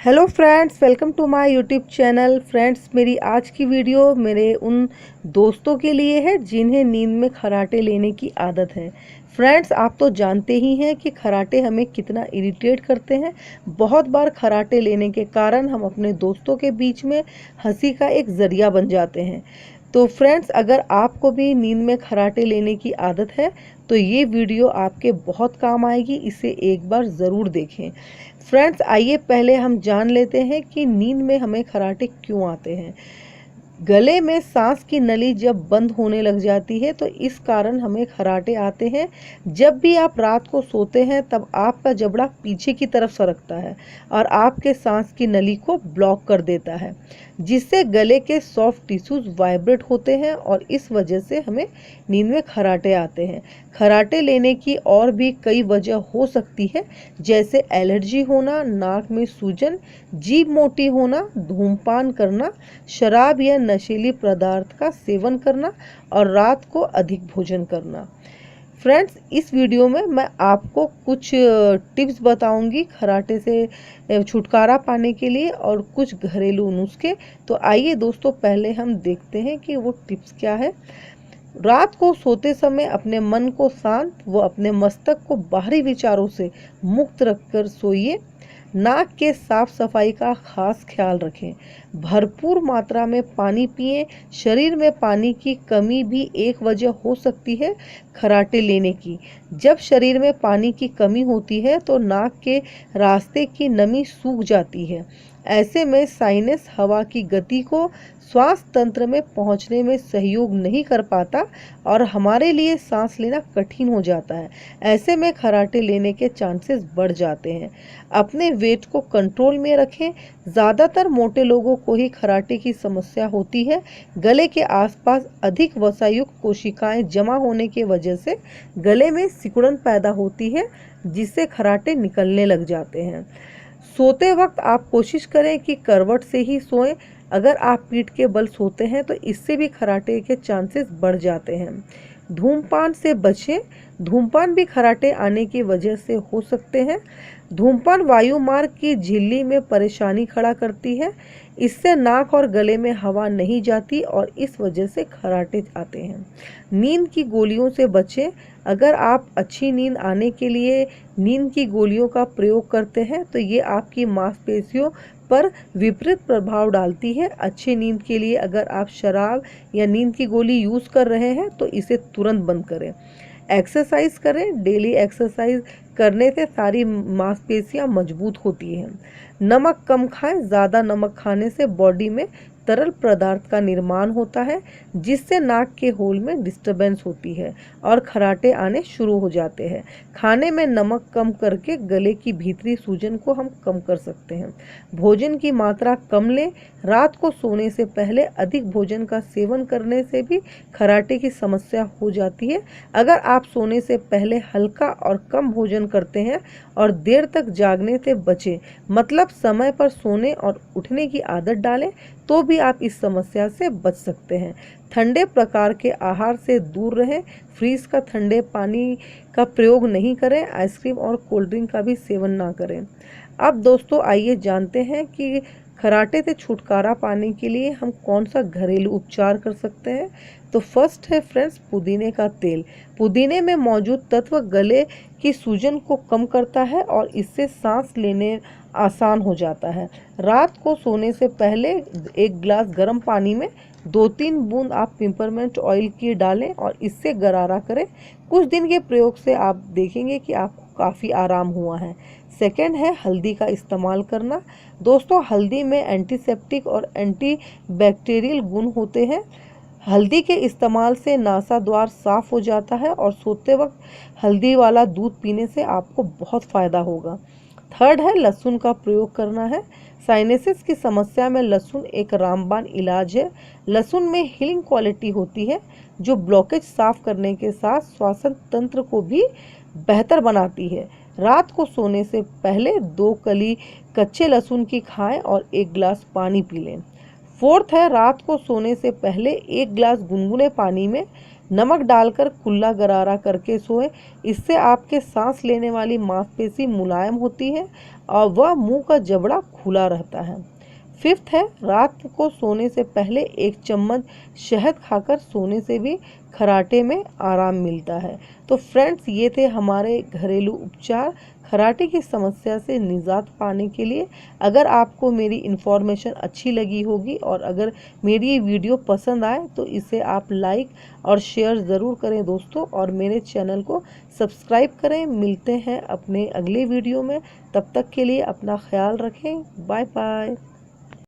Hello friends, welcome to my YouTube channel. Friends, मेरी आज की वीडियो मेरे उन दोस्तों के लिए है जिन्हें नींद में खर्राटे लेने की आदत है। फ्रेंड्स, आप तो जानते ही हैं कि खर्राटे हमें कितना इरिटेट करते हैं। बहुत बार खर्राटे लेने के कारण हम अपने दोस्तों के बीच में हंसी का एक ज़रिया बन जाते हैं। तो फ्रेंड्स, अगर आपको भी नींद में खर्राटे लेने की आदत है तो ये वीडियो आपके बहुत काम आएगी। इसे एक बार ज़रूर देखें। फ्रेंड्स, आइए पहले हम जान लेते हैं कि नींद में हमें खर्राटे क्यों आते हैं। गले में सांस की नली जब बंद होने लग जाती है तो इस कारण हमें खर्राटे आते हैं। जब भी आप रात को सोते हैं तब आपका जबड़ा पीछे की तरफ सरकता है और आपके सांस की नली को ब्लॉक कर देता है, जिससे गले के सॉफ्ट टिश्यूज वाइब्रेट होते हैं और इस वजह से हमें नींद में खर्राटे आते हैं। खर्राटे लेने की और भी कई वजह हो सकती है, जैसे एलर्जी होना, नाक में सूजन, जीभ मोटी होना, धूम्रपान करना, शराब या नशीली पदार्थ का सेवन करना और रात को अधिक भोजन करना। फ्रेंड्स, इस वीडियो में मैं आपको कुछ टिप्स बताऊंगी खर्राटे से छुटकारा पाने के लिए और कुछ घरेलू नुस्खे। तो आइए दोस्तों, पहले हम देखते हैं कि वो टिप्स क्या है। रात को सोते समय अपने मन को शांत व अपने मस्तक को बाहरी विचारों से मुक्त रखकर सोइए। नाक के साफ सफाई का खास ख्याल रखें। भरपूर मात्रा में पानी पिएं। शरीर में पानी की कमी भी एक वजह हो सकती है खर्राटे लेने की। जब शरीर में पानी की कमी होती है तो नाक के रास्ते की नमी सूख जाती है। ऐसे में साइनस हवा की गति को श्वास तंत्र में पहुंचने में सहयोग नहीं कर पाता और हमारे लिए सांस लेना कठिन हो जाता है। ऐसे में खर्राटे लेने के चांसेस बढ़ जाते हैं। अपने वेट को कंट्रोल में रखें। ज़्यादातर मोटे लोगों को ही खर्राटे की समस्या होती है। गले के आसपास अधिक वसायुक्त कोशिकाएं जमा होने की वजह से गले में सिकुड़न पैदा होती है, जिससे खर्राटे निकलने लग जाते हैं। सोते वक्त आप कोशिश करें कि करवट से ही सोएं। अगर आप पीठ के बल सोते हैं तो इससे भी खर्राटे के चांसेस बढ़ जाते हैं। धूम्रपान से बचें। धूम्रपान भी खर्राटे आने की वजह से हो सकते हैं। धूम्रपान वायुमार्ग की झिल्ली में परेशानी खड़ा करती है। इससे नाक और गले में हवा नहीं जाती और इस वजह से खर्राटे आते हैं। नींद की गोलियों से बचें। अगर आप अच्छी नींद आने के लिए नींद की गोलियों का प्रयोग करते हैं तो ये आपकी मांसपेशियों पर विपरीत प्रभाव डालती है। अच्छी नींद के लिए अगर आप शराब या नींद की गोली यूज़ कर रहे हैं तो इसे तुरंत बंद करें। एक्सरसाइज करें। डेली एक्सरसाइज करने से सारी मांसपेशियां मजबूत होती हैं। नमक कम खाएं। ज़्यादा नमक खाने से बॉडी में तरल पदार्थ का निर्माण होता है, जिससे नाक के होल में डिस्टर्बेंस होती है और खर्राटे आने शुरू हो जाते हैं। खाने में नमक कम करके गले की भीतरी सूजन को हम कम कर सकते हैं। भोजन की मात्रा कम लें। रात को सोने से पहले अधिक भोजन का सेवन करने से भी खर्राटे की समस्या हो जाती है। अगर आप सोने से पहले हल्का और कम भोजन करते हैं और देर तक जागने से बचें, मतलब समय पर सोने और उठने की आदत डालें, तो भी आप इस समस्या से बच सकते हैं। ठंडे प्रकार के आहार से दूर रहें। फ्रीज का ठंडे पानी का प्रयोग नहीं करें। आइसक्रीम और कोल्ड ड्रिंक का भी सेवन ना करें। अब दोस्तों, आइए जानते हैं कि खर्राटे से छुटकारा पाने के लिए हम कौन सा घरेलू उपचार कर सकते हैं। तो फर्स्ट है फ्रेंड्स, पुदीने का तेल। पुदीने में मौजूद तत्व गले की सूजन को कम करता है और इससे सांस लेने आसान हो जाता है। रात को सोने से पहले एक गिलास गर्म पानी में 2-3 बूंद आप पिपरमेंट ऑयल की डालें और इससे गरारा करें। कुछ दिन के प्रयोग से आप देखेंगे कि आपको काफ़ी आराम हुआ है। सेकेंड है हल्दी का इस्तेमाल करना। दोस्तों, हल्दी में एंटीसेप्टिक और एंटीबैक्टीरियल गुण होते हैं। हल्दी के इस्तेमाल से नासा द्वार साफ हो जाता है और सोते वक्त हल्दी वाला दूध पीने से आपको बहुत फ़ायदा होगा। थर्ड है लहसुन का प्रयोग करना है। साइनसिस की समस्या में लहसुन एक रामबाण इलाज है। लहसुन में हीलिंग क्वालिटी होती है जो ब्लॉकेज साफ करने के साथ श्वसन तंत्र को भी बेहतर बनाती है। रात को सोने से पहले 2 कली कच्चे लहसुन की खाएं और 1 गिलास पानी पी लें। फोर्थ है रात को सोने से पहले 1 गिलास गुनगुने पानी में नमक डालकर कुल्ला गरारा करके सोएं। इससे आपके सांस लेने वाली मांसपेशी मुलायम होती है और वह मुंह का जबड़ा खुला रहता है। फिफ्थ है, रात को सोने से पहले 1 चम्मच शहद खाकर सोने से भी खर्राटे में आराम मिलता है। तो फ्रेंड्स, ये थे हमारे घरेलू उपचार खर्राटे की समस्या से निजात पाने के लिए। अगर आपको मेरी इन्फॉर्मेशन अच्छी लगी होगी और अगर मेरी ये वीडियो पसंद आए तो इसे आप लाइक और शेयर ज़रूर करें दोस्तों, और मेरे चैनल को सब्सक्राइब करें। मिलते हैं अपने अगले वीडियो में, तब तक के लिए अपना ख्याल रखें। Bye bye.